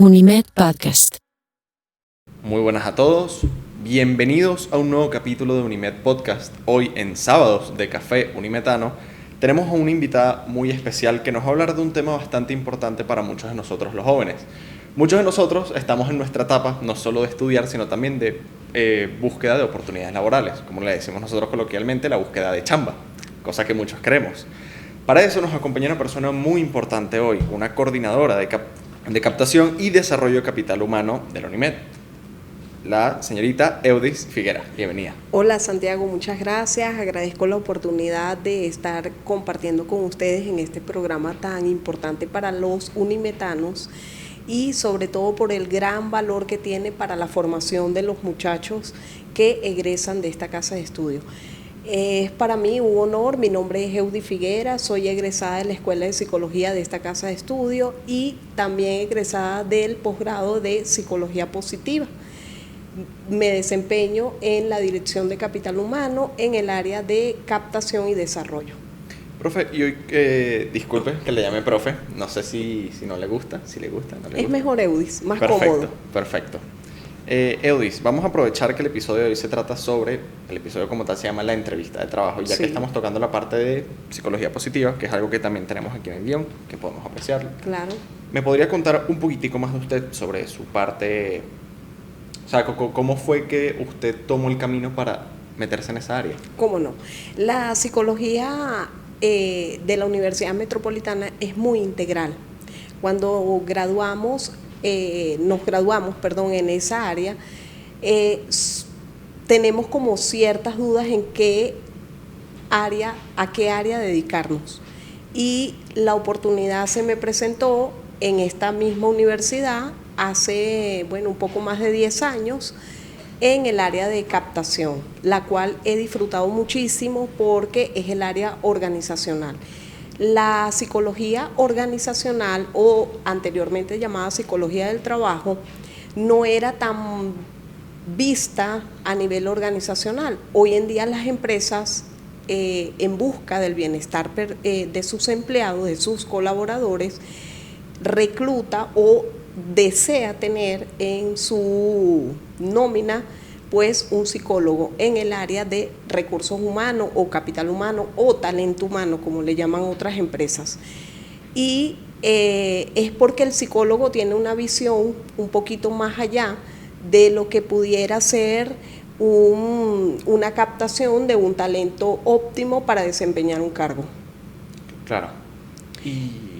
Unimed Podcast. Muy buenas a todos, bienvenidos a un nuevo capítulo de Unimed Podcast. Hoy en Sábados de Café Unimetano tenemos a una invitada muy especial que nos va a hablar de un tema bastante importante para muchos de nosotros los jóvenes. Muchos de nosotros estamos en nuestra etapa no solo de estudiar, sino también de búsqueda de oportunidades laborales, como le decimos nosotros coloquialmente, la búsqueda de chamba, cosa que muchos queremos. Para eso nos acompaña una persona muy importante hoy, una coordinadora de captación y desarrollo de capital humano de la Unimed, la señorita Eudis Figuera. Bienvenida. Hola Santiago, muchas gracias. Agradezco la oportunidad de estar compartiendo con ustedes en este programa tan importante para los unimetanos y sobre todo por el gran valor que tiene para la formación de los muchachos que egresan de esta casa de estudio. Es para mí un honor. Mi nombre es Eudis Figuera, soy egresada de la Escuela de Psicología de esta casa de estudio y también egresada del posgrado de Psicología Positiva. Me desempeño en la Dirección de Capital Humano en el área de captación y desarrollo. Profe, y hoy, disculpe que le llame profe, no sé si no le gusta, si le gusta, no le gusta. Es mejor Eudis, más perfecto, cómodo. Perfecto. Eudis, vamos a aprovechar que el episodio de hoy se trata sobre, el episodio como tal se llama la entrevista de trabajo, y ya que estamos tocando la parte de psicología positiva, que es algo que también tenemos aquí en el guión, que podemos apreciarlo. Claro. ¿Me podría contar un poquitico más de usted sobre su parte, o sea, cómo fue que usted tomó el camino para meterse en esa área? ¿Cómo no? La psicología de la Universidad Metropolitana es muy integral. Cuando nos graduamos en esa área, tenemos como ciertas dudas en a qué área dedicarnos. Y la oportunidad se me presentó en esta misma universidad hace, un poco más de 10 años, en el área de captación, la cual he disfrutado muchísimo porque es el área organizacional. La psicología organizacional, o anteriormente llamada psicología del trabajo, no era tan vista a nivel organizacional. Hoy en día las empresas, en busca del bienestar de sus empleados, de sus colaboradores, recluta o desea tener en su nómina pues un psicólogo en el área de recursos humanos o capital humano o talento humano, como le llaman otras empresas. Y es porque el psicólogo tiene una visión un poquito más allá de lo que pudiera ser una captación de un talento óptimo para desempeñar un cargo. Claro.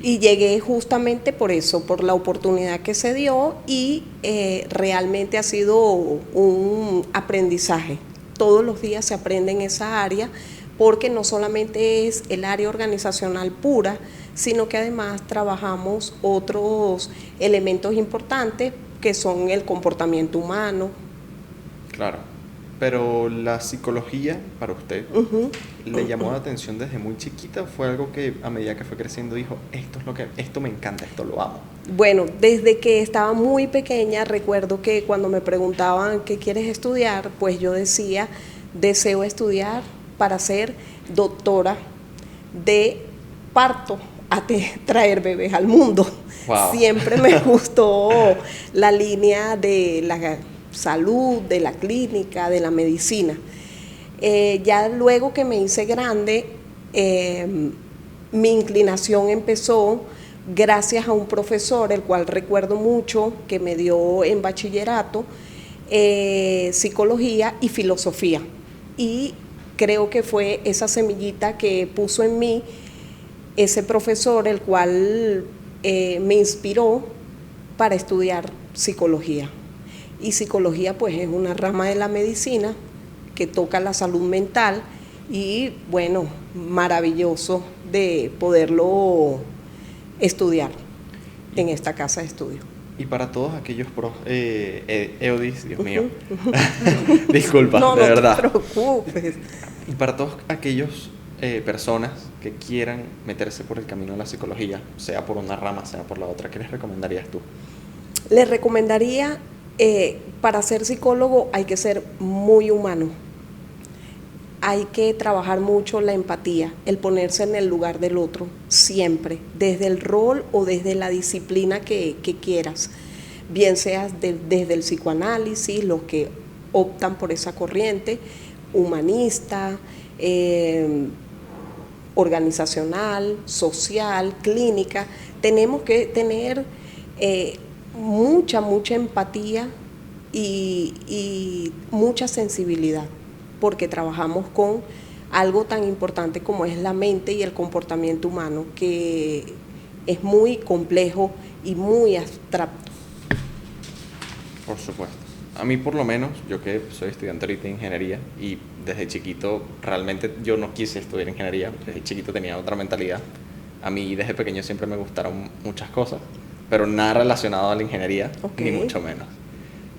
Y llegué justamente por eso, por la oportunidad que se dio, y realmente ha sido un aprendizaje. Todos los días se aprende en esa área, porque no solamente es el área organizacional pura, sino que además trabajamos otros elementos importantes que son el comportamiento humano. Claro. Pero la psicología, para usted, ¿le llamó la atención desde muy chiquita? ¿Fue algo que a medida que fue creciendo dijo, esto me encanta, esto lo amo? Bueno, desde que estaba muy pequeña, recuerdo que cuando me preguntaban ¿qué quieres estudiar? Pues yo decía, deseo estudiar para ser doctora de parto, traer bebés al mundo. Wow. Siempre me gustó la línea de la salud, de la clínica, de la medicina. Ya luego que me hice grande, mi inclinación empezó gracias a un profesor, el cual recuerdo mucho, que me dio en bachillerato, psicología y filosofía. Y creo que fue esa semillita que puso en mí ese profesor, el cual me inspiró para estudiar psicología. Y psicología pues es una rama de la medicina que toca la salud mental y maravilloso de poderlo estudiar en esta casa de estudio. Y para todos aquellos Eudis, Dios mío, disculpa, no, de verdad. No te preocupes. Y para todos aquellos personas que quieran meterse por el camino de la psicología, sea por una rama, sea por la otra, ¿qué les recomendarías tú? Les recomendaría, para ser psicólogo hay que ser muy humano. Hay que trabajar mucho la empatía, el ponerse en el lugar del otro, siempre, desde el rol o desde la disciplina que quieras. bien sea desde el psicoanálisis, los que optan por esa corriente, humanista, organizacional, social, clínica. Tenemos que tener mucha empatía y mucha sensibilidad, porque trabajamos con algo tan importante como es la mente y el comportamiento humano, que es muy complejo y muy abstracto. Por supuesto. A mí por lo menos, yo que soy estudiante ahorita de ingeniería y desde chiquito realmente yo no quise estudiar ingeniería, desde chiquito tenía otra mentalidad. A mí desde pequeño siempre me gustaron muchas cosas, pero nada relacionado a la ingeniería, ni mucho menos.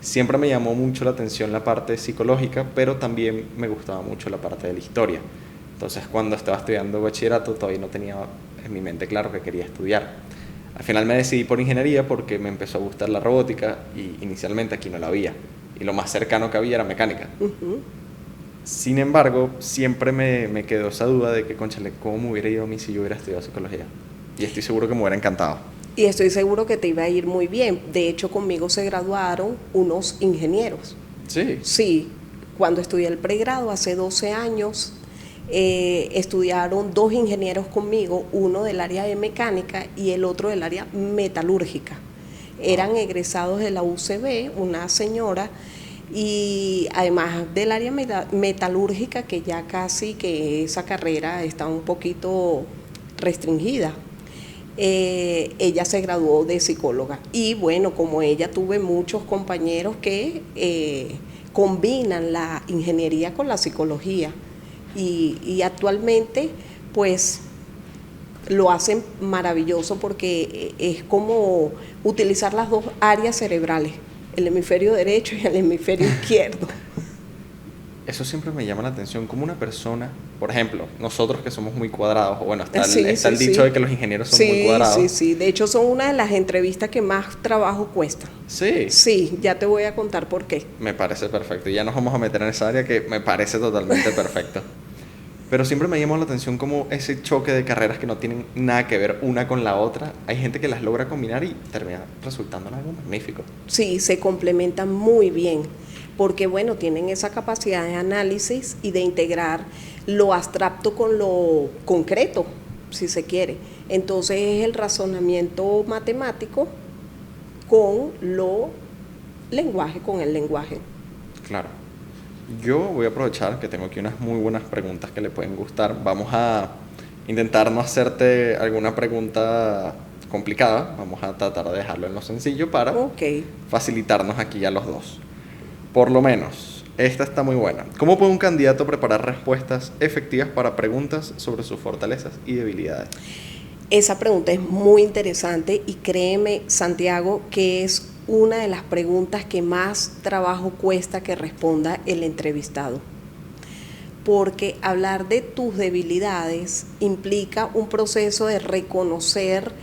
Siempre me llamó mucho la atención la parte psicológica, pero también me gustaba mucho la parte de la historia. Entonces cuando estaba estudiando bachillerato todavía no tenía en mi mente claro que quería estudiar. Al final me decidí por ingeniería porque me empezó a gustar la robótica y inicialmente aquí no la había. Y lo más cercano que había era mecánica. Sin embargo, siempre me quedó esa duda de que, cónchale, ¿cómo me hubiera ido a mí si yo hubiera estudiado psicología? Y estoy seguro que me hubiera encantado. Y estoy seguro que te iba a ir muy bien. De hecho, conmigo se graduaron unos ingenieros. Sí. Sí, cuando estudié el pregrado hace 12 años, estudiaron 2 ingenieros conmigo, uno del área de mecánica y el otro del área metalúrgica. Eran egresados de la UCB, una señora, y además del área metalúrgica, que ya casi que esa carrera está un poquito restringida. Ella se graduó de psicóloga y bueno, como ella tuve muchos compañeros que combinan la ingeniería con la psicología y actualmente pues lo hacen maravilloso porque es como utilizar las 2 áreas cerebrales, el hemisferio derecho y el hemisferio izquierdo. Eso siempre me llama la atención, como una persona, por ejemplo, nosotros que somos muy cuadrados, o bueno, está el dicho de que los ingenieros son muy cuadrados. Sí, de hecho son una de las entrevistas que más trabajo cuestan. Sí. Sí, ya te voy a contar por qué. Me parece perfecto, y ya nos vamos a meter en esa área que me parece totalmente perfecto. Pero siempre me llamó la atención como ese choque de carreras que no tienen nada que ver una con la otra, hay gente que las logra combinar y termina resultando en algo magnífico. Sí, se complementan muy bien, porque bueno, tienen esa capacidad de análisis y de integrar lo abstracto con lo concreto, si se quiere. Entonces es el razonamiento matemático con con el lenguaje. Claro. Yo voy a aprovechar que tengo aquí unas muy buenas preguntas que le pueden gustar. Vamos a intentar no hacerte alguna pregunta complicada. Vamos a tratar de dejarlo en lo sencillo para facilitarnos aquí a los dos. Por lo menos, esta está muy buena. ¿Cómo puede un candidato preparar respuestas efectivas para preguntas sobre sus fortalezas y debilidades? Esa pregunta es muy interesante y créeme, Santiago, que es una de las preguntas que más trabajo cuesta que responda el entrevistado. Porque hablar de tus debilidades implica un proceso de reconocer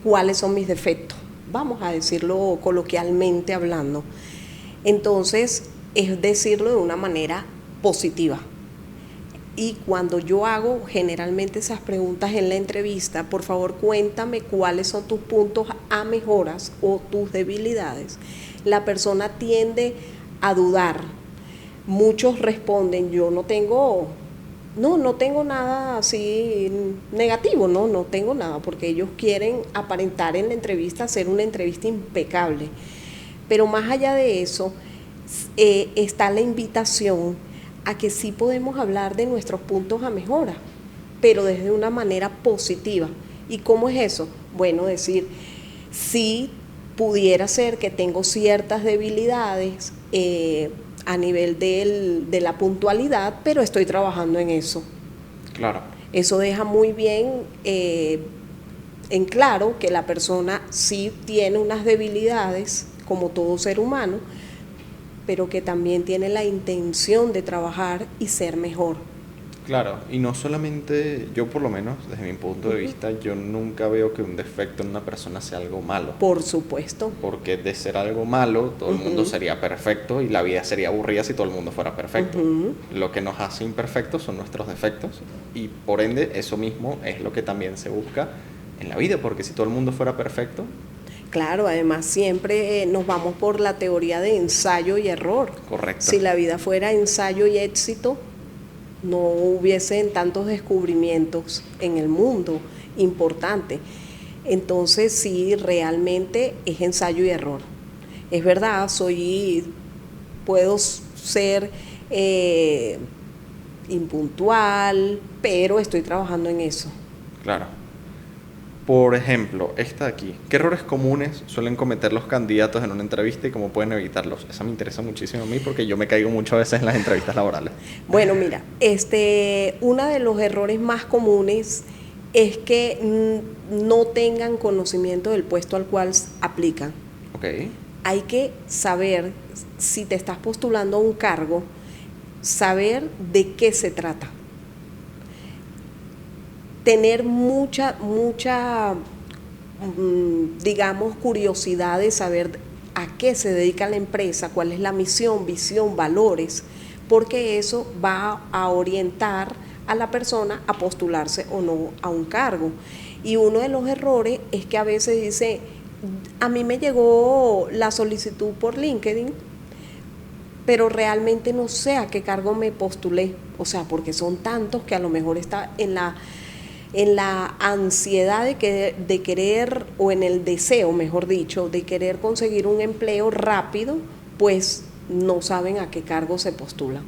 cuáles son mis defectos, vamos a decirlo coloquialmente hablando. Entonces, es decirlo de una manera positiva. Y cuando yo hago generalmente esas preguntas en la entrevista, por favor cuéntame cuáles son tus puntos a mejoras o tus debilidades, la persona tiende a dudar. Muchos responden, yo no tengo nada así negativo, no tengo nada, porque ellos quieren aparentar en la entrevista, hacer una entrevista impecable. Pero más allá de eso, está la invitación a que sí podemos hablar de nuestros puntos a mejora, pero desde una manera positiva. ¿Y cómo es eso? Bueno, decir, sí pudiera ser que tengo ciertas debilidades a nivel de la puntualidad, pero estoy trabajando en eso. Claro. Eso deja muy bien en claro que la persona sí tiene unas debilidades, como todo ser humano, pero que también tiene la intención de trabajar y ser mejor. Claro, y no solamente, yo por lo menos, desde mi punto de vista, yo nunca veo que un defecto en una persona sea algo malo. Por supuesto. Porque de ser algo malo, todo el mundo sería perfecto y la vida sería aburrida si todo el mundo fuera perfecto. Lo que nos hace imperfectos son nuestros defectos y por ende eso mismo es lo que también se busca en la vida, porque si todo el mundo fuera perfecto... Claro, además siempre nos vamos por la teoría de ensayo y error. Correcto. Si la vida fuera ensayo y éxito, no hubiesen tantos descubrimientos en el mundo importantes. Entonces sí, realmente es ensayo y error. Es verdad, puedo ser impuntual, pero estoy trabajando en eso. Claro. Por ejemplo, esta de aquí. ¿Qué errores comunes suelen cometer los candidatos en una entrevista y cómo pueden evitarlos? Esa me interesa muchísimo a mí porque yo me caigo muchas veces en las entrevistas laborales. Bueno, mira, uno de los errores más comunes es que no tengan conocimiento del puesto al cual aplican. Ok. Hay que saber, si te estás postulando a un cargo, saber de qué se trata. Tener mucha, digamos, curiosidad de saber a qué se dedica la empresa, cuál es la misión, visión, valores, porque eso va a orientar a la persona a postularse o no a un cargo. Y uno de los errores es que a veces dice, a mí me llegó la solicitud por LinkedIn, pero realmente no sé a qué cargo me postulé, o sea, porque son tantos que a lo mejor está en la ansiedad de querer, o en el deseo, mejor dicho, de querer conseguir un empleo rápido, pues no saben a qué cargo se postulan.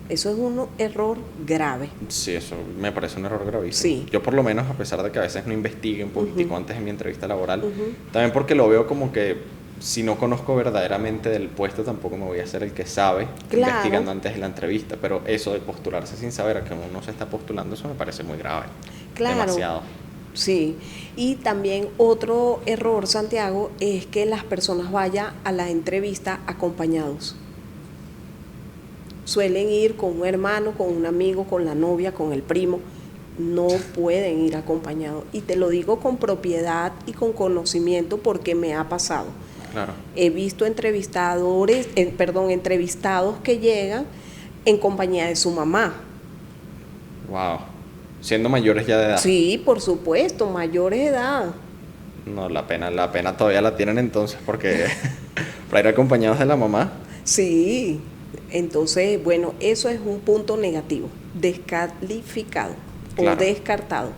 Eso es un error grave. Sí, eso me parece un error gravísimo. Sí. Yo por lo menos, a pesar de que a veces no investigue un poquitico antes de mi entrevista laboral, también porque lo veo como que si no conozco verdaderamente del puesto, tampoco me voy a hacer el que sabe, claro, investigando antes de la entrevista. Pero eso de postularse sin saber a que uno se está postulando, eso me parece muy grave. Claro. Demasiado. Sí. Y también otro error, Santiago, es que las personas vayan a la entrevista acompañados. Suelen ir con un hermano, con un amigo, con la novia, con el primo. No pueden ir acompañados. Y te lo digo con propiedad y con conocimiento porque me ha pasado. Claro. He visto entrevistados que llegan en compañía de su mamá. Wow. Siendo mayores ya de edad. Sí, por supuesto, mayores de edad. No, la pena todavía la tienen entonces porque para ir acompañados de la mamá. Sí, entonces, bueno, eso es un punto negativo, descalificado, claro, o descartado.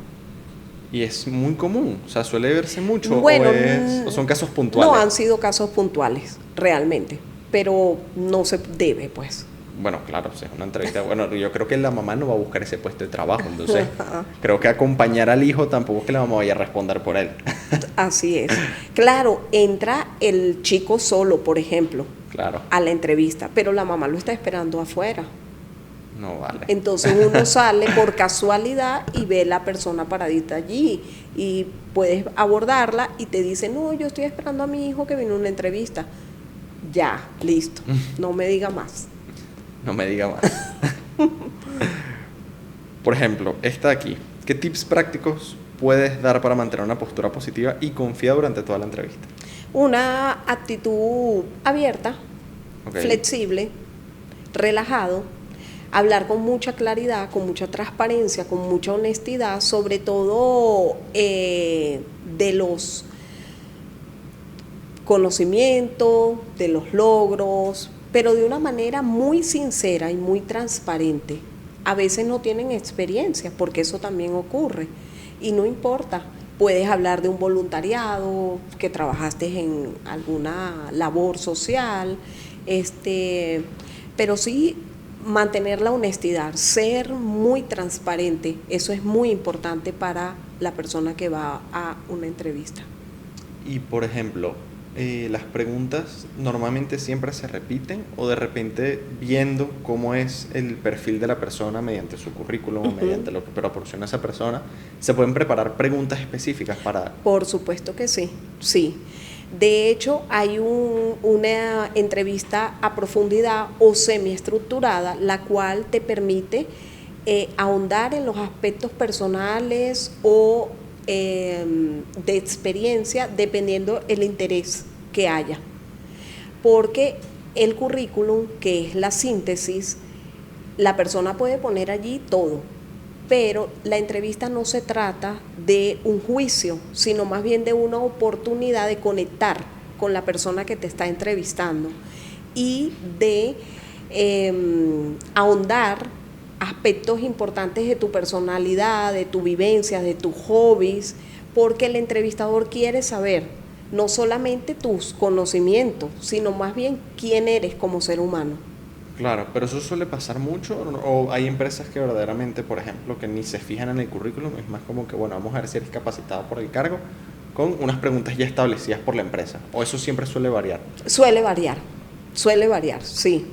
Y es muy común, o sea, suele verse mucho, bueno, o son casos puntuales. No han sido casos puntuales, realmente, pero no se debe, pues. Bueno, claro, si es una entrevista, bueno, yo creo que la mamá no va a buscar ese puesto de trabajo, entonces creo que acompañar al hijo tampoco es que la mamá vaya a responder por él. Así es. Claro, entra el chico solo, por ejemplo, claro, a la entrevista, pero la mamá lo está esperando afuera. No vale. Entonces uno sale por casualidad y ve la persona paradita allí y puedes abordarla y te dice, no, yo estoy esperando a mi hijo que vino a una entrevista. Ya, listo, no me diga más. No me diga más. Por ejemplo, esta de aquí. ¿Qué tips prácticos puedes dar para mantener una postura positiva y confiada durante toda la entrevista? Una actitud abierta, flexible, relajado, hablar con mucha claridad, con mucha transparencia, con mucha honestidad, sobre todo de los conocimientos, de los logros, pero de una manera muy sincera y muy transparente. A veces no tienen experiencia, porque eso también ocurre, y no importa. Puedes hablar de un voluntariado, que trabajaste en alguna labor social, pero sí mantener la honestidad, ser muy transparente, eso es muy importante para la persona que va a una entrevista. Y por ejemplo, las preguntas normalmente siempre se repiten o de repente viendo cómo es el perfil de la persona mediante su currículum o mediante lo que proporciona esa persona, ¿se pueden preparar preguntas específicas para...? Por supuesto que sí, sí. De hecho, hay una entrevista a profundidad o semiestructurada, la cual te permite ahondar en los aspectos personales o de experiencia, dependiendo el interés que haya. Porque el currículum, que es la síntesis, la persona puede poner allí todo, pero la entrevista no se trata de un juicio, sino más bien de una oportunidad de conectar con la persona que te está entrevistando y de ahondar aspectos importantes de tu personalidad, de tu vivencia, de tus hobbies, porque el entrevistador quiere saber no solamente tus conocimientos, sino más bien quién eres como ser humano. Claro, pero eso suele pasar mucho, o hay empresas que verdaderamente, por ejemplo, que ni se fijan en el currículum, es más como que, bueno, vamos a ver si eres capacitado por el cargo, con unas preguntas ya establecidas por la empresa, o eso siempre suele variar. Suele variar, sí.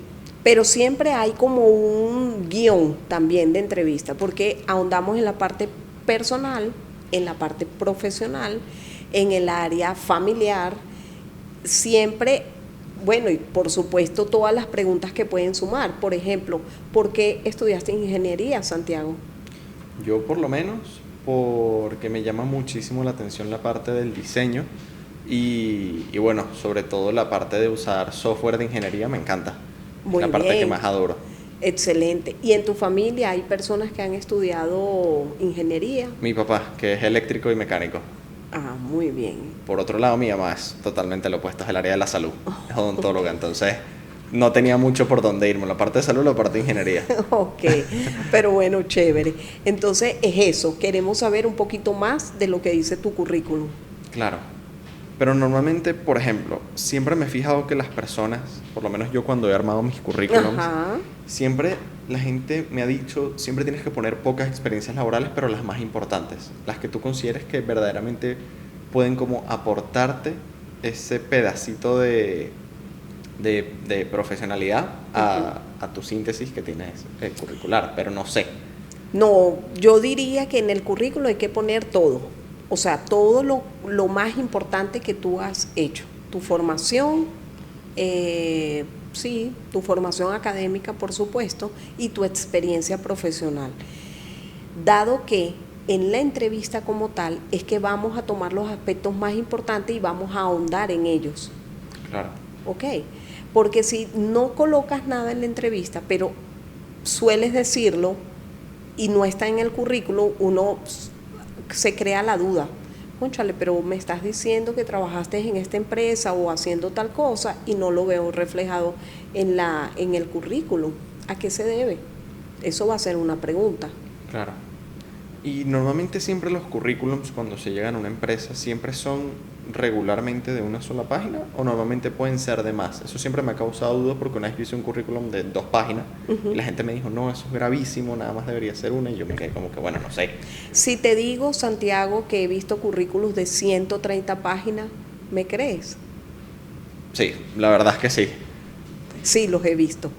Pero siempre hay como un guión también de entrevista, porque ahondamos en la parte personal, en la parte profesional, en el área familiar, siempre, bueno, y por supuesto todas las preguntas que pueden sumar. Por ejemplo, ¿por qué estudiaste ingeniería, Santiago? Yo por lo menos, porque me llama muchísimo la atención la parte del diseño y bueno, sobre todo la parte de usar software de ingeniería me encanta. Muy la parte bien. que más adoro. Excelente. ¿Y en tu familia hay personas que han estudiado ingeniería? Mi papá, que es eléctrico y mecánico. Ah, muy bien. Por otro lado, mi mamá es totalmente lo opuesto, es el área de la salud, es odontóloga, entonces no tenía mucho por dónde irme, la parte de salud, la parte de ingeniería. Ok, pero bueno, chévere. Entonces es eso, queremos saber un poquito más de lo que dice tu currículum. Claro, pero normalmente, por ejemplo, siempre me he fijado que las personas, por lo menos yo cuando he armado mis currículums, siempre la gente me ha dicho, siempre tienes que poner pocas experiencias laborales, pero las más importantes, las que tú consideres que verdaderamente pueden como aportarte ese pedacito de profesionalidad a tu síntesis que tienes curricular, pero no sé. No, yo diría que en el currículo hay que poner todo, o sea, todo lo más importante que tú has hecho, tu formación, sí, tu formación académica, por supuesto, y tu experiencia profesional. Dado que en la entrevista como tal es que vamos a tomar los aspectos más importantes y vamos a ahondar en ellos. Claro. Ok, porque si no colocas nada en la entrevista, pero sueles decirlo y no está en el currículo, uno se crea la duda. Cónchale, pero me estás diciendo que trabajaste en esta empresa o haciendo tal cosa y no lo veo reflejado en el currículum. ¿A qué se debe? Eso va a ser una pregunta. Claro. Y normalmente siempre los currículums cuando se llegan a una empresa siempre son regularmente de una sola página o normalmente pueden ser de más. Eso siempre me ha causado dudas porque una vez hice un currículum de 2 páginas y la gente me dijo, no, eso es gravísimo, nada más debería ser una, y yo me quedé como que, bueno, no sé. Si te digo, Santiago, que he visto currículos de 130 páginas, ¿me crees? Sí, la verdad es que sí. Sí, los he visto.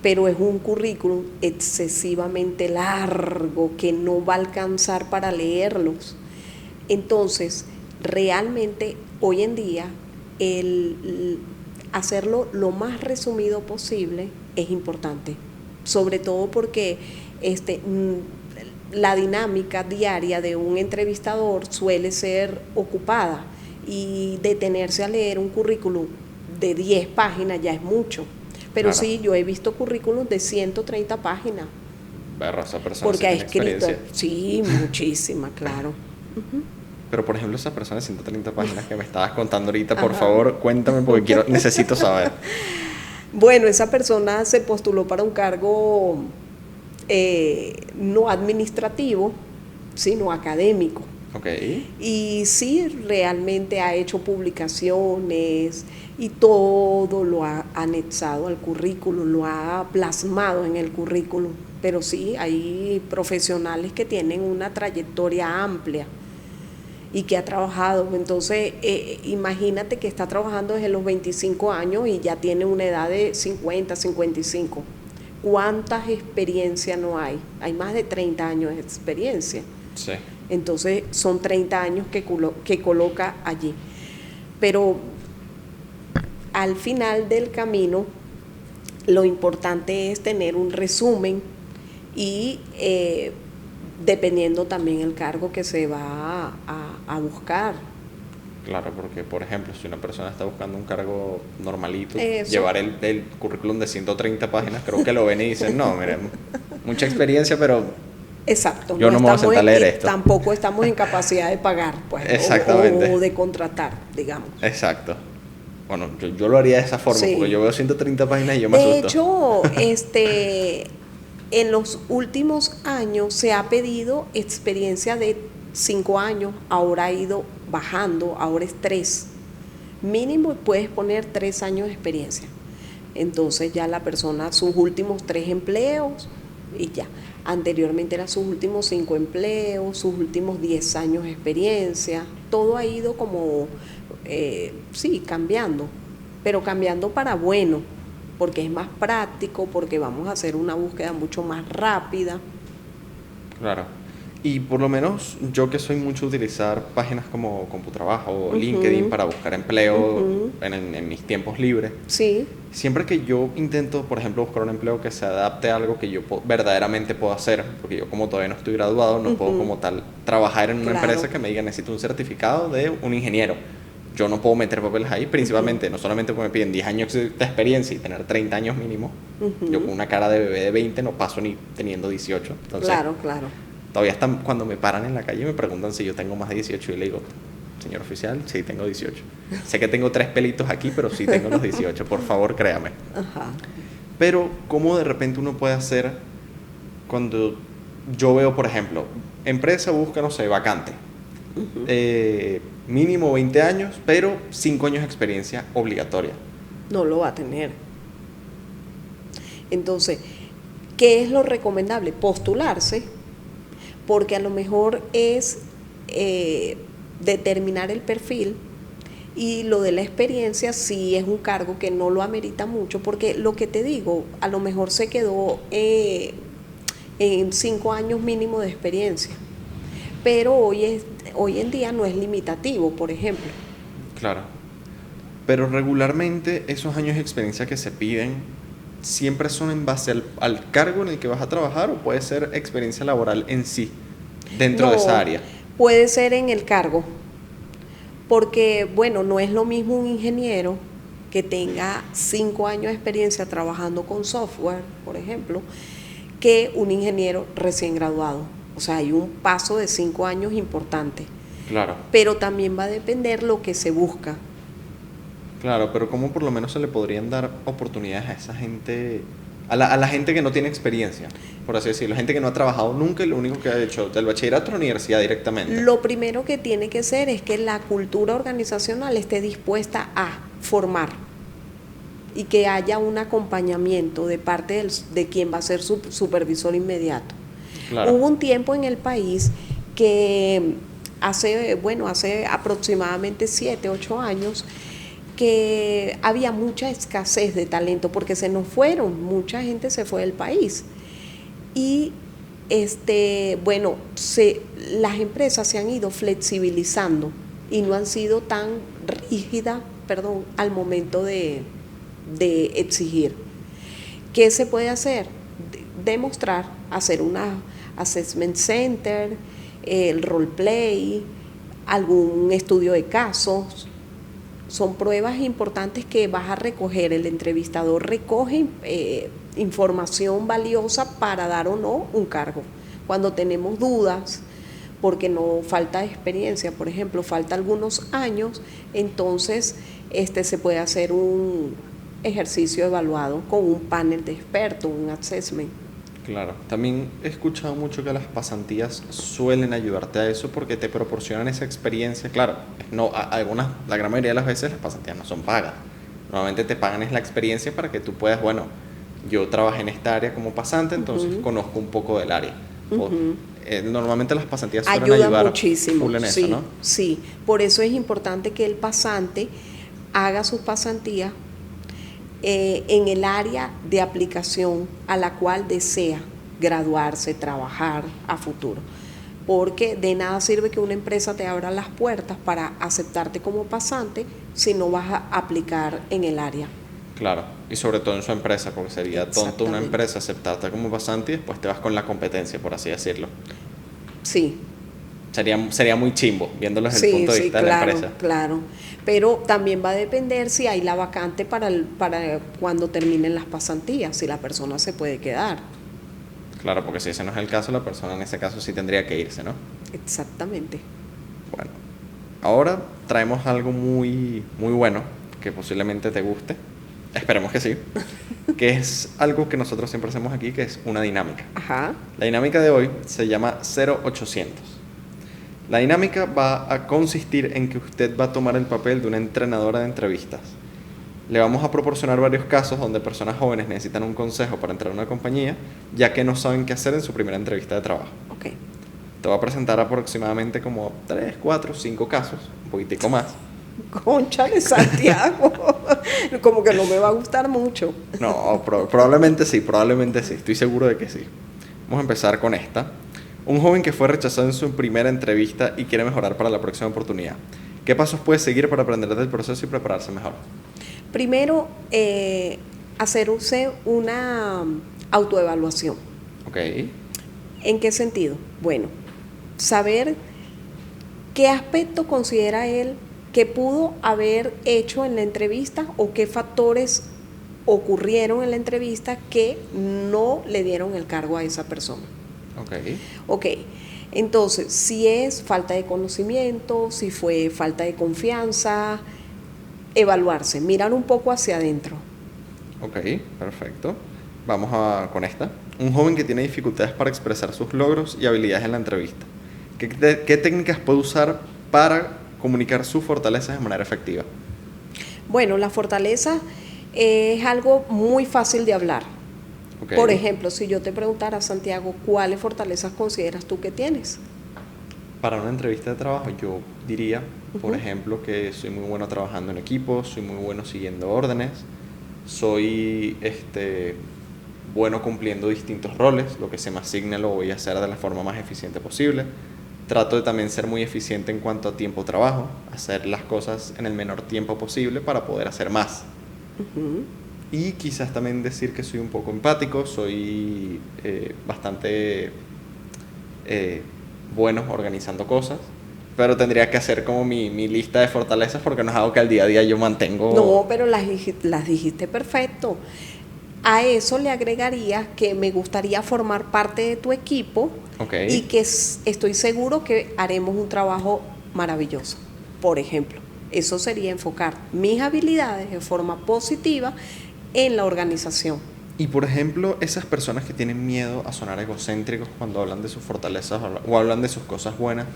Pero es un currículum excesivamente largo que no va a alcanzar para leerlos. Entonces, realmente hoy en día el hacerlo lo más resumido posible es importante, sobre todo porque la dinámica diaria de un entrevistador suele ser ocupada y detenerse a leer un currículum de 10 páginas ya es mucho. Pero claro, sí, yo he visto currículums de 130 páginas. Berro, esa persona porque ha escrito, experiencia. Sí, muchísima, claro. Pero por ejemplo, esa persona de 130 páginas que me estabas contando ahorita, por favor, cuéntame porque necesito saber. Bueno, esa persona se postuló para un cargo no administrativo, sino académico. Okay. Y sí, realmente ha hecho publicaciones y todo lo ha anexado al currículum, lo ha plasmado en el currículum. Pero sí, hay profesionales que tienen una trayectoria amplia y que ha trabajado. Entonces, imagínate que está trabajando desde los 25 años y ya tiene una edad de 50, 55. ¿Cuántas experiencias no hay? Hay más de 30 años de experiencia. Sí. Entonces son 30 años que coloca allí. Pero al final del camino lo importante es tener un resumen y dependiendo también el cargo que se va a buscar. Claro, porque por ejemplo, si una persona está buscando un cargo normalito, Eso. llevar el currículum de 130 páginas, creo que lo ven y dicen, no, miren, mucha experiencia, pero Exacto. Yo no me voy a sentar a leer esto. Tampoco estamos en capacidad de pagar, pues, Exactamente. o de contratar, digamos. Exacto. Bueno, yo lo haría de esa forma, Sí. porque yo veo 130 páginas y yo me De asusto. hecho, en los últimos años se ha pedido experiencia de 5 años, ahora ha ido bajando, ahora es 3. Mínimo puedes poner 3 años de experiencia. Entonces ya la persona, sus últimos 3 empleos y ya. Anteriormente eran sus últimos 5 empleos, sus últimos 10 años de experiencia. Todo ha ido como, sí, cambiando, pero cambiando para bueno, porque es más práctico, porque vamos a hacer una búsqueda mucho más rápida. Claro. Y por lo menos yo que soy mucho de utilizar páginas como CompuTrabajo o LinkedIn para buscar empleo en mis tiempos libres. Sí. Siempre que yo intento, por ejemplo, buscar un empleo que se adapte a algo que yo verdaderamente puedo hacer, porque yo como todavía no estoy graduado, no puedo como tal trabajar en una empresa que me diga necesito un certificado de un ingeniero. Yo no puedo meter papeles ahí, principalmente, no solamente porque me piden 10 años de experiencia y tener 30 años mínimo. Yo con una cara de bebé de 20 no paso ni teniendo 18. Entonces, Claro. todavía están, cuando me paran en la calle me preguntan si yo tengo más de 18 y le digo, señor oficial, sí tengo 18. Sé que tengo 3 pelitos aquí, pero sí tengo los 18, por favor créame. Ajá. Pero ¿cómo de repente uno puede hacer cuando yo veo, por ejemplo, empresa busca, no sé, vacante, mínimo 20 años, pero 5 años de experiencia obligatoria? No lo va a tener. Entonces, ¿qué es lo recomendable? Postularse, porque a lo mejor es determinar el perfil, y lo de la experiencia sí es un cargo que no lo amerita mucho, porque lo que te digo, a lo mejor se quedó en 5 años mínimo de experiencia, pero hoy en día no es limitativo, por ejemplo. Claro. Pero regularmente esos años de experiencia que se piden siempre son en base al cargo en el que vas a trabajar, o puede ser experiencia laboral en sí, dentro de esa área. Puede ser en el cargo, porque bueno, no es lo mismo un ingeniero que tenga 5 años de experiencia trabajando con software, por ejemplo, que un ingeniero recién graduado. O sea, hay un paso de 5 años importante. Claro. Pero también va a depender lo que se busca. Claro, pero ¿cómo por lo menos se le podrían dar oportunidades a esa gente, a la gente que no tiene experiencia, por así decirlo, gente que no ha trabajado nunca y lo único que ha hecho del bachillerato a la universidad directamente? Lo primero que tiene que ser es que la cultura organizacional esté dispuesta a formar y que haya un acompañamiento de parte de quien va a ser su supervisor inmediato. Claro. Hubo un tiempo en el país que hace aproximadamente 7, 8 años, que había mucha escasez de talento porque se nos fueron, mucha gente se fue del país. Y las empresas se han ido flexibilizando y no han sido tan rígidas, al momento de exigir. ¿Qué se puede hacer? Demostrar, hacer una assessment center, el roleplay, algún estudio de casos. Son pruebas importantes que vas a recoger. El entrevistador recoge información valiosa para dar o no un cargo. Cuando tenemos dudas, porque no falta experiencia, por ejemplo, falta algunos años, entonces se puede hacer un ejercicio evaluado con un panel de expertos, un assessment. Claro, también he escuchado mucho que las pasantías suelen ayudarte a eso porque te proporcionan esa experiencia. Claro, la gran mayoría de las veces las pasantías no son pagas. Normalmente te pagan es la experiencia para que tú puedas, yo trabajé en esta área como pasante, entonces conozco un poco del área. Normalmente las pasantías suelen ayudar muchísimo, full en eso, ¿no? Sí, por eso es importante que el pasante haga sus pasantías en el área de aplicación a la cual desea graduarse, trabajar a futuro. Porque de nada sirve que una empresa te abra las puertas para aceptarte como pasante si no vas a aplicar en el área. Claro, y sobre todo en su empresa, porque sería tonto una empresa aceptarte como pasante y después te vas con la competencia, por así decirlo. Sí. Sería muy chimbo, viéndolo desde el punto de vista de la empresa. Claro, pero también va a depender si hay la vacante para cuando terminen las pasantías, si la persona se puede quedar. Claro, porque si ese no es el caso, la persona en ese caso sí tendría que irse, ¿no? Exactamente. Bueno, ahora traemos algo muy, muy bueno, que posiblemente te guste, esperemos que sí, que es algo que nosotros siempre hacemos aquí, que es una dinámica. Ajá. La dinámica de hoy se llama 0800. La dinámica va a consistir en que usted va a tomar el papel de una entrenadora de entrevistas. Le vamos a proporcionar varios casos donde personas jóvenes necesitan un consejo para entrar a una compañía, ya que no saben qué hacer en su primera entrevista de trabajo. Ok. Te voy a presentar aproximadamente como 3, 4, 5 casos, un poquitico más. Cónchale, Santiago. Como que no me va a gustar mucho. No, probablemente sí, estoy seguro de que sí. Vamos a empezar con esta. Un joven que fue rechazado en su primera entrevista y quiere mejorar para la próxima oportunidad. ¿Qué pasos puede seguir para aprender del proceso y prepararse mejor? Primero, hacerse una autoevaluación. Ok, ¿En qué sentido? Bueno, saber qué aspecto considera él que pudo haber hecho en la entrevista o qué factores ocurrieron en la entrevista que no le dieron el cargo a esa persona. ok. Ok, entonces, si es falta de conocimiento, si fue falta de confianza, evaluarse, mirar un poco hacia adentro. Ok, perfecto. Vamos con esta. Un joven que tiene dificultades para expresar sus logros y habilidades en la entrevista. ¿Qué técnicas puede usar para comunicar sus fortalezas de manera efectiva? Bueno, la fortaleza es algo muy fácil de hablar. Okay. Por ejemplo, si yo te preguntara, Santiago, ¿cuáles fortalezas consideras tú que tienes? Para una entrevista de trabajo yo diría, por ejemplo, que soy muy bueno trabajando en equipo, soy muy bueno siguiendo órdenes, soy bueno cumpliendo distintos roles, lo que se me asigne lo voy a hacer de la forma más eficiente posible. Trato de también ser muy eficiente en cuanto a tiempo de trabajo, hacer las cosas en el menor tiempo posible para poder hacer más. Y quizás también decir que soy un poco empático, soy bastante bueno organizando cosas, pero tendría que hacer como mi lista de fortalezas porque no es algo que al día a día yo mantengo. No, pero las dijiste perfecto. A eso le agregaría que me gustaría formar parte de tu equipo. Okay. Y que estoy seguro que haremos un trabajo maravilloso. Por ejemplo, eso sería enfocar mis habilidades de forma positiva en la organización. Y por ejemplo, esas personas que tienen miedo a sonar egocéntricos cuando hablan de sus fortalezas o hablan de sus cosas buenas,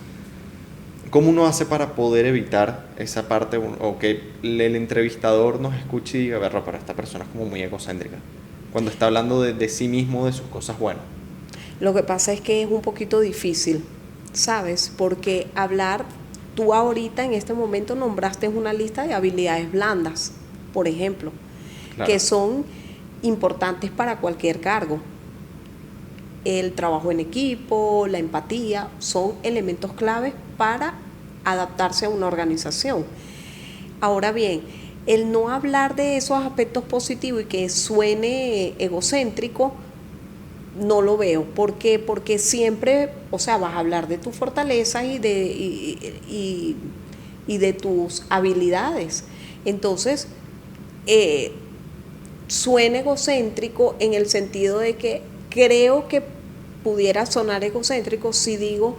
¿cómo uno hace para poder evitar esa parte o que el entrevistador nos escuche y diga, verlo, pero esta persona es como muy egocéntrica cuando está hablando de sí mismo, de sus cosas buenas? Lo que pasa es que es un poquito difícil, ¿sabes? Porque hablar, tú ahorita en este momento nombraste una lista de habilidades blandas, por ejemplo, claro, que son importantes para cualquier cargo. El trabajo en equipo, la empatía, son elementos claves para adaptarse a una organización. Ahora bien, el no hablar de esos aspectos positivos y que suene egocéntrico, no lo veo. ¿Por qué? Porque siempre, o sea, vas a hablar de tus fortalezas y de tus habilidades. Entonces, suena egocéntrico en el sentido de que creo que pudiera sonar egocéntrico si digo,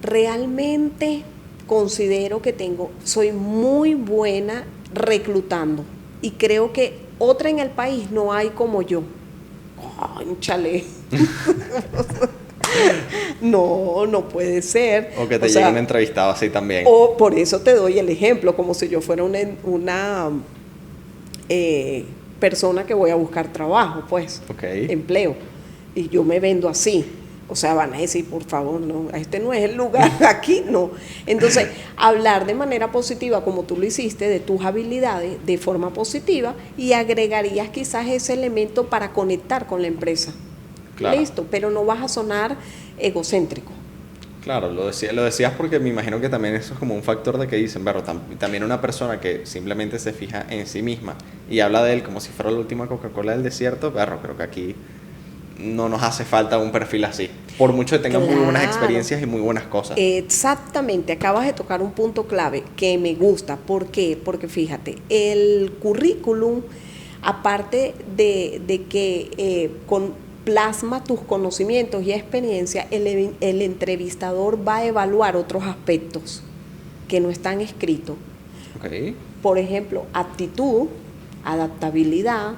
realmente considero que soy muy buena reclutando y creo que otra en el país no hay como yo. ¡Cónchale! No puede ser. O que te llegue un entrevistado así también. O por eso te doy el ejemplo, como si yo fuera una persona que voy a buscar trabajo, pues, empleo. Y yo me vendo así. O sea, van a decir, por favor, no, este no es el lugar, aquí no. Entonces, hablar de manera positiva, como tú lo hiciste, de tus habilidades de forma positiva y agregarías quizás ese elemento para conectar con la empresa. Claro. Listo, pero no vas a sonar egocéntrico. Claro, lo decías porque me imagino que también eso es como un factor de que dicen, pero también una persona que simplemente se fija en sí misma y habla de él como si fuera la última Coca-Cola del desierto, creo que aquí no nos hace falta un perfil así, por mucho que tenga muy buenas experiencias y muy buenas cosas. Exactamente, acabas de tocar un punto clave que me gusta. ¿Por qué? Porque fíjate, el currículum, aparte de que plasma tus conocimientos y experiencia, el entrevistador va a evaluar otros aspectos que no están escritos. Ok. Por ejemplo, aptitud, adaptabilidad,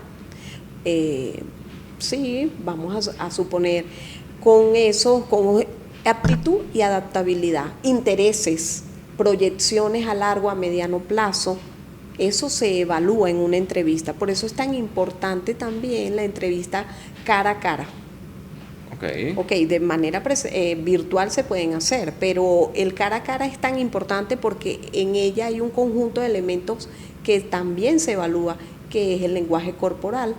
sí, vamos a suponer, con aptitud y adaptabilidad, intereses, proyecciones a largo, a mediano plazo, eso se evalúa en una entrevista. Por eso es tan importante también la entrevista cara a cara. Ok, de manera virtual se pueden hacer, pero el cara a cara es tan importante porque en ella hay un conjunto de elementos que también se evalúa, que es el lenguaje corporal,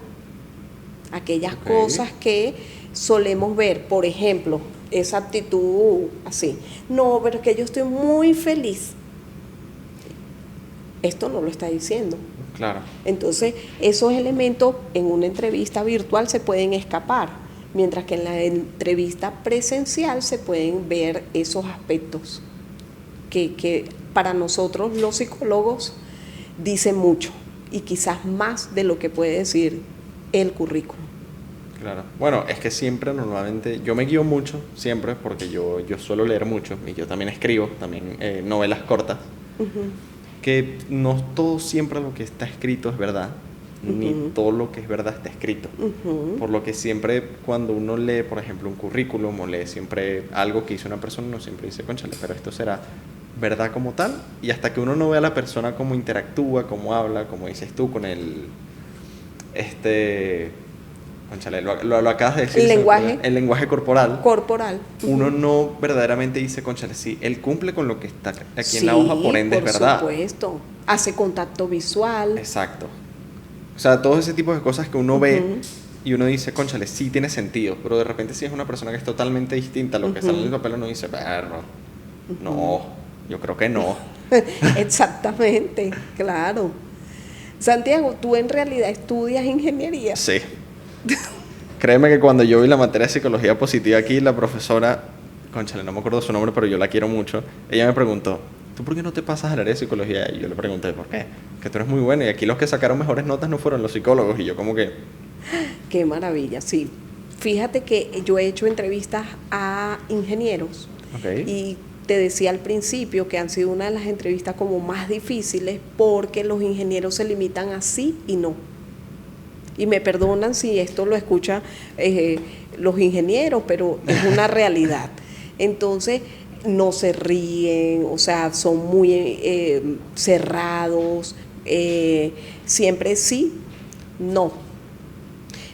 aquellas cosas que solemos ver, por ejemplo, esa actitud así, no, pero es que yo estoy muy feliz. Esto no lo está diciendo. Claro. Entonces, esos elementos en una entrevista virtual se pueden escapar, mientras que en la entrevista presencial se pueden ver esos aspectos que para nosotros los psicólogos dicen mucho y quizás más de lo que puede decir el currículum. Claro. Bueno, es que siempre normalmente, yo me guío mucho, siempre, porque yo suelo leer mucho y yo también escribo, también novelas cortas, que no todo siempre lo que está escrito es verdad, ni todo lo que es verdad está escrito. Por lo que siempre cuando uno lee, por ejemplo, un currículum o lee siempre algo que hizo una persona, uno siempre dice, cónchale, pero esto será verdad como tal, y hasta que uno no vea a la persona cómo interactúa, cómo habla, como dices tú, con el cónchale, lo acabas de decir. El lenguaje corporal. Uno no verdaderamente dice, cónchale, sí, él cumple con lo que está aquí en la hoja, por ende es verdad. Por supuesto. Hace contacto visual. Exacto. O sea, todo ese tipo de cosas que uno ve y uno dice, cónchale, sí tiene sentido, pero de repente si es una persona que es totalmente distinta a lo que sale en el papel, uno dice, perro, no, yo creo que no. Exactamente, claro. Santiago, ¿tú en realidad estudias ingeniería? Sí. Créeme que cuando yo vi la materia de psicología positiva aquí, la profesora, cónchale, no me acuerdo su nombre, pero yo la quiero mucho, ella me preguntó, ¿tú por qué no te pasas al área de psicología? Y yo le pregunté, ¿por qué? Que tú eres muy bueno y aquí los que sacaron mejores notas no fueron los psicólogos. Y yo como que... Qué maravilla, sí. Fíjate que yo he hecho entrevistas a ingenieros y te decía al principio que han sido una de las entrevistas como más difíciles porque los ingenieros se limitan a sí y no. Y me perdonan si esto lo escuchan los ingenieros, pero es una realidad. Entonces, no se ríen, o sea, son muy cerrados, siempre sí, no.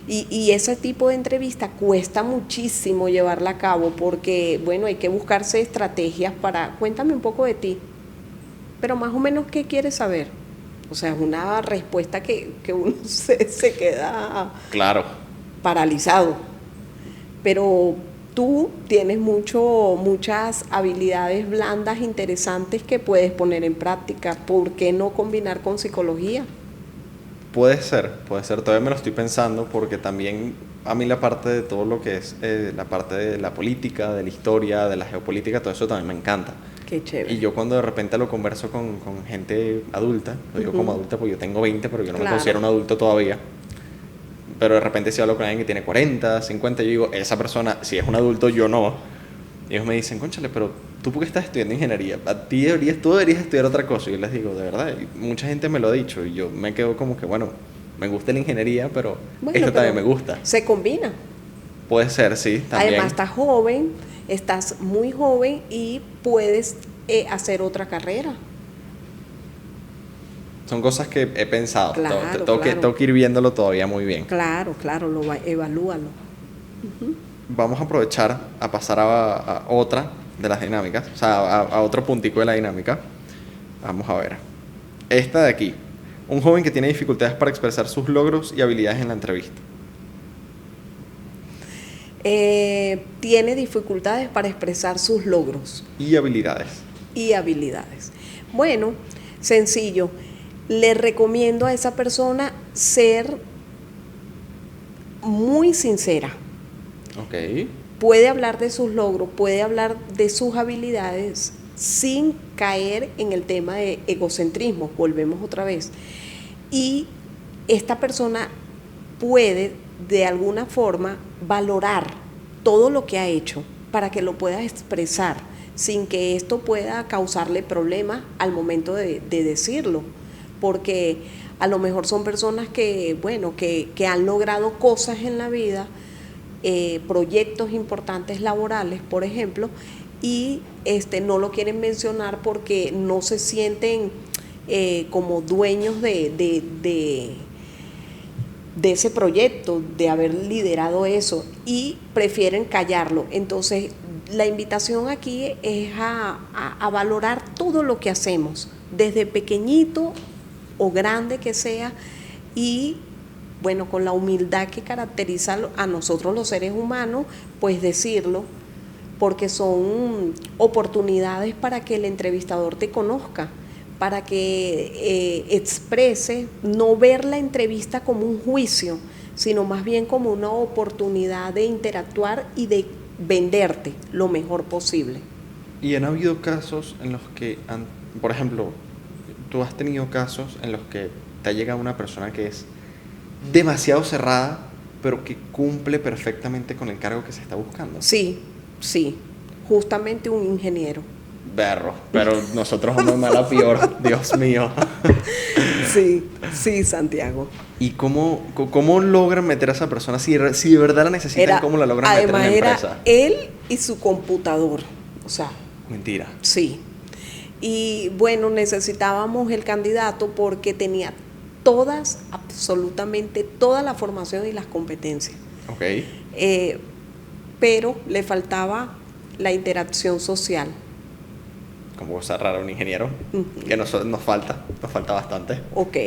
Y ese tipo de entrevista cuesta muchísimo llevarla a cabo porque, bueno, hay que buscarse estrategias para, cuéntame un poco de ti, pero más o menos, ¿qué quieres saber? O sea, es una respuesta que uno se queda paralizado. Pero tú tienes muchas habilidades blandas interesantes que puedes poner en práctica. ¿Por qué no combinar con psicología? Puede ser, todavía me lo estoy pensando porque también a mí la parte de todo lo que es la parte de la política, de la historia, de la geopolítica, todo eso también me encanta. Qué chévere. Y yo cuando de repente lo converso con gente adulta, lo digo como adulta porque yo tengo 20, pero yo no me considero un adulto todavía. Pero de repente si hablo con alguien que tiene 40, 50, yo digo, esa persona, si es un adulto, yo no. Y ellos me dicen, cónchale, pero ¿tú por qué estás estudiando ingeniería? Tú deberías estudiar otra cosa. Y yo les digo, de verdad, y mucha gente me lo ha dicho. Y yo me quedo como que, bueno, me gusta la ingeniería, pero esto también me gusta. Se combina. Puede ser, sí, también. Además, estás muy joven y puedes hacer otra carrera. Son cosas que he pensado. Claro, tengo que ir viéndolo todavía muy bien. Claro, evalúalo. Vamos a aprovechar a pasar a otra de las dinámicas, o sea, a otro puntico de la dinámica. Vamos a ver. Esta de aquí. Un joven que tiene dificultades para expresar sus logros y habilidades en la entrevista. Tiene dificultades para expresar sus logros. Y habilidades. Bueno, sencillo. Le recomiendo a esa persona ser muy sincera. Ok. Puede hablar de sus logros, puede hablar de sus habilidades sin caer en el tema de egocentrismo. Volvemos otra vez. Y esta persona puede de alguna forma valorar todo lo que ha hecho para que lo pueda expresar sin que esto pueda causarle problemas al momento de decirlo, porque a lo mejor son personas que, bueno, que han logrado cosas en la vida, proyectos importantes laborales, por ejemplo, y no lo quieren mencionar porque no se sienten como dueños de ese proyecto, de haber liderado eso, y prefieren callarlo. Entonces, la invitación aquí es a valorar todo lo que hacemos, desde pequeñito o grande que sea, y bueno, con la humildad que caracteriza a nosotros los seres humanos, pues decirlo, porque son oportunidades para que el entrevistador te conozca, para que exprese, no ver la entrevista como un juicio, sino más bien como una oportunidad de interactuar y de venderte lo mejor posible. Y han habido casos en los que, por ejemplo, tú has tenido casos en los que te ha llegado una persona que es demasiado cerrada, pero que cumple perfectamente con el cargo que se está buscando. Sí, justamente un ingeniero. Berro, pero nosotros vamos mal a peor, Dios mío. Sí, Santiago. ¿Y cómo logran meter a esa persona? Si de verdad la necesitan, ¿cómo la logran meter en la empresa? Además era él y su computador, o sea... Mentira. Sí. Y bueno, necesitábamos el candidato porque tenía absolutamente toda la formación y las competencias. Ok. Pero le faltaba la interacción social. Como cosa rara un ingeniero, que nos falta bastante. Ok,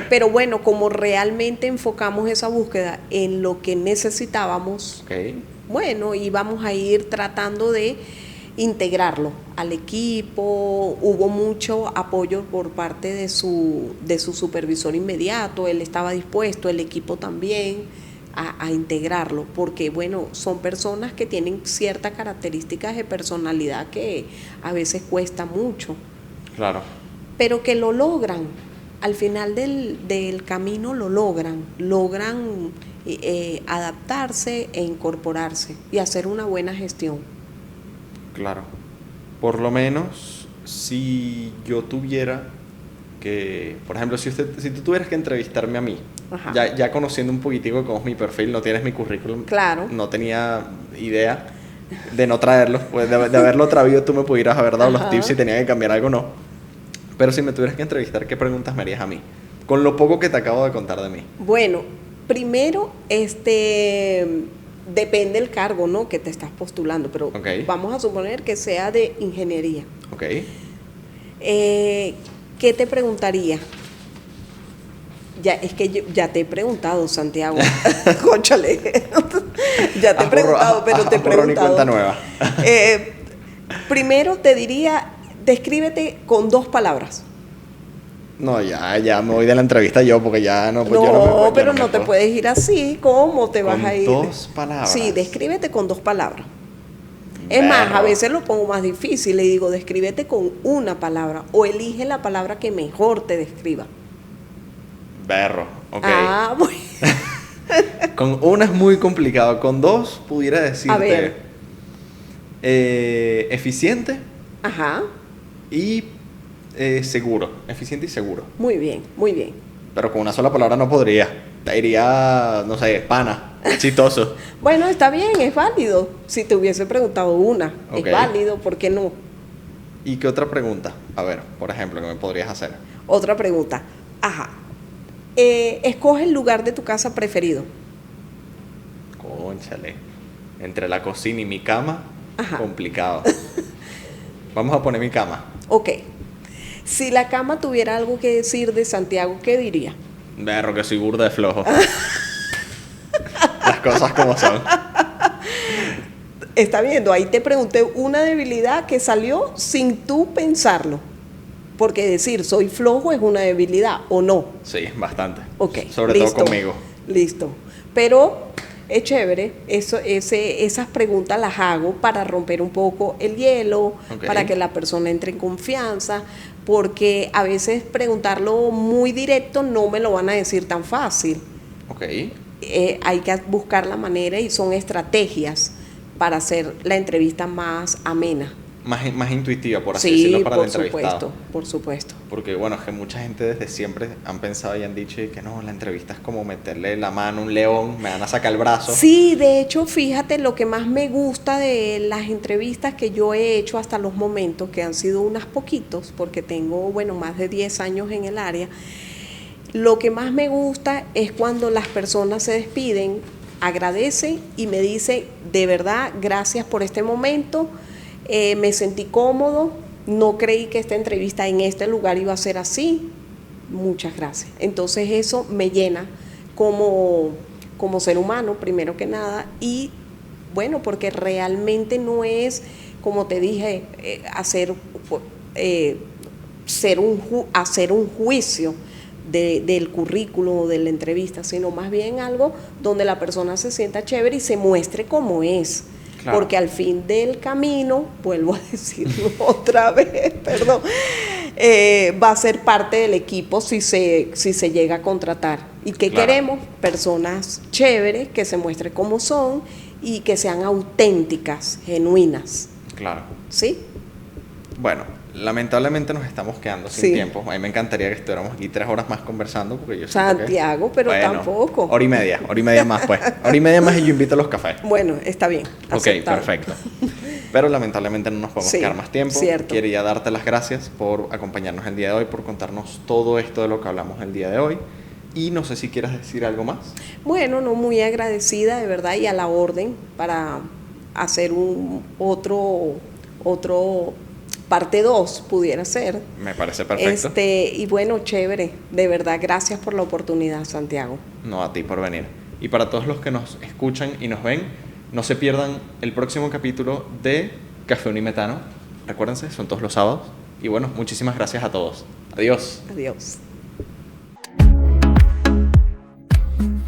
pero bueno, como realmente enfocamos esa búsqueda en lo que necesitábamos, okay, bueno, íbamos a ir tratando de integrarlo al equipo. Hubo mucho apoyo por parte de su supervisor inmediato, él estaba dispuesto, el equipo también, a integrarlo, porque bueno, son personas que tienen ciertas características de personalidad que a veces cuesta mucho. Claro. Pero que lo logran, al final del camino lo logran adaptarse e incorporarse y hacer una buena gestión. Claro. Por lo menos, si yo tuviera que, por ejemplo, si tú tuvieras que entrevistarme a mí, ya conociendo un poquitico cómo es mi perfil, no tienes mi currículum, claro, no tenía idea de no traerlo, pues de haberlo traído tú me pudieras haber dado los tips si tenía que cambiar algo o no. Pero si me tuvieras que entrevistar, ¿qué preguntas me harías a mí? Con lo poco que te acabo de contar de mí. Bueno, primero, depende del cargo, ¿no?, que te estás postulando, pero vamos a suponer que sea de ingeniería. Ok. ¿Qué te preguntaría? Ya te he preguntado, Santiago. Cónchale. Ya te he preguntado, pero te he preguntado. Cuenta nueva. Primero te diría, descríbete con 2 palabras. No, ya me voy de la entrevista yo, porque ya no... Pues no te puedes ir así. ¿Cómo te vas a ir? Con 2 palabras. Sí, descríbete con 2 palabras. Es más, a veces lo pongo más difícil, le digo, descríbete con 1 palabra, o elige la palabra que mejor te describa. Berro, ok. Bueno. Con 1 es muy complicado, con 2 pudiera decirte... A ver. Eficiente. Ajá. Y seguro, eficiente y seguro. Muy bien. Pero con 1 sola palabra no podría. Te diría, no sé, pana, chistoso. Bueno, está bien, es válido. Si te hubiese preguntado 1, es válido, ¿por qué no? ¿Y qué otra pregunta? A ver, por ejemplo, ¿qué me podrías hacer? Otra pregunta. Ajá. Escoge el lugar de tu casa preferido. Cónchale. Entre la cocina y mi cama, ajá, complicado. Vamos a poner mi cama. Ok. Si la cama tuviera algo que decir de Santiago, ¿qué diría? Berro, que soy burda de flojo. Las cosas como son. Está viendo, ahí te pregunté una debilidad que salió sin tú pensarlo. Porque decir soy flojo es una debilidad, ¿o no? Sí, bastante. Ok, sobre listo, todo conmigo. Listo. Pero es chévere, esas preguntas las hago para romper un poco el hielo, para que la persona entre en confianza, porque a veces preguntarlo muy directo no me lo van a decir tan fácil. Ok. hay que buscar la manera y son estrategias para hacer la entrevista más amena. Más intuitiva, por así decirlo, para el entrevistado. Por supuesto. Porque bueno, es que mucha gente desde siempre han pensado y han dicho que no, la entrevista es como meterle la mano a un león, me van a sacar el brazo. Sí, de hecho, fíjate, lo que más me gusta de las entrevistas que yo he hecho hasta los momentos, que han sido unas poquitos, porque tengo, más de 10 años en el área, lo que más me gusta es cuando las personas se despiden, agradecen y me dicen, de verdad, gracias por este momento, me sentí cómodo, no creí que esta entrevista en este lugar iba a ser así, muchas gracias. Entonces eso me llena como ser humano, primero que nada, y porque realmente no es, como te dije, hacer un juicio del currículum o de la entrevista, sino más bien algo donde la persona se sienta chévere y se muestre como es. Claro. Porque al fin del camino, vuelvo a decirlo otra vez, perdón, va a ser parte del equipo si se llega a contratar. ¿Y qué queremos? Personas chéveres, que se muestren como son y que sean auténticas, genuinas. Claro. ¿Sí? Bueno, lamentablemente nos estamos quedando sin tiempo. A mí me encantaría que estuviéramos aquí 3 horas más conversando, porque yo Santiago, pero tampoco. Hora y media más, pues. Hora y media más y yo invito a los cafés. Bueno, está bien. Aceptado. Ok, perfecto. Pero lamentablemente no nos podemos quedar más tiempo. Cierto. Quería darte las gracias por acompañarnos el día de hoy, por contarnos todo esto de lo que hablamos el día de hoy. Y no sé si quieras decir algo más. Bueno, muy agradecida, de verdad, y a la orden para hacer otro parte 2 pudiera ser. Me parece perfecto. Y chévere. De verdad, gracias por la oportunidad, Santiago. No, a ti por venir. Y para todos los que nos escuchan y nos ven, no se pierdan el próximo capítulo de Café Unimetano. Recuérdense, son todos los sábados. Y muchísimas gracias a todos. Adiós. Adiós.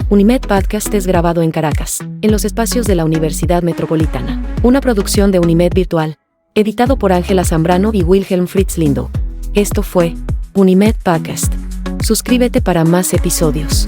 Unimed Podcast es grabado en Caracas, en los espacios de la Universidad Metropolitana. Una producción de Unimed Virtual. Editado por Ángela Zambrano y Wilhelm Fritz Lindo. Esto fue Unimed Podcast. Suscríbete para más episodios.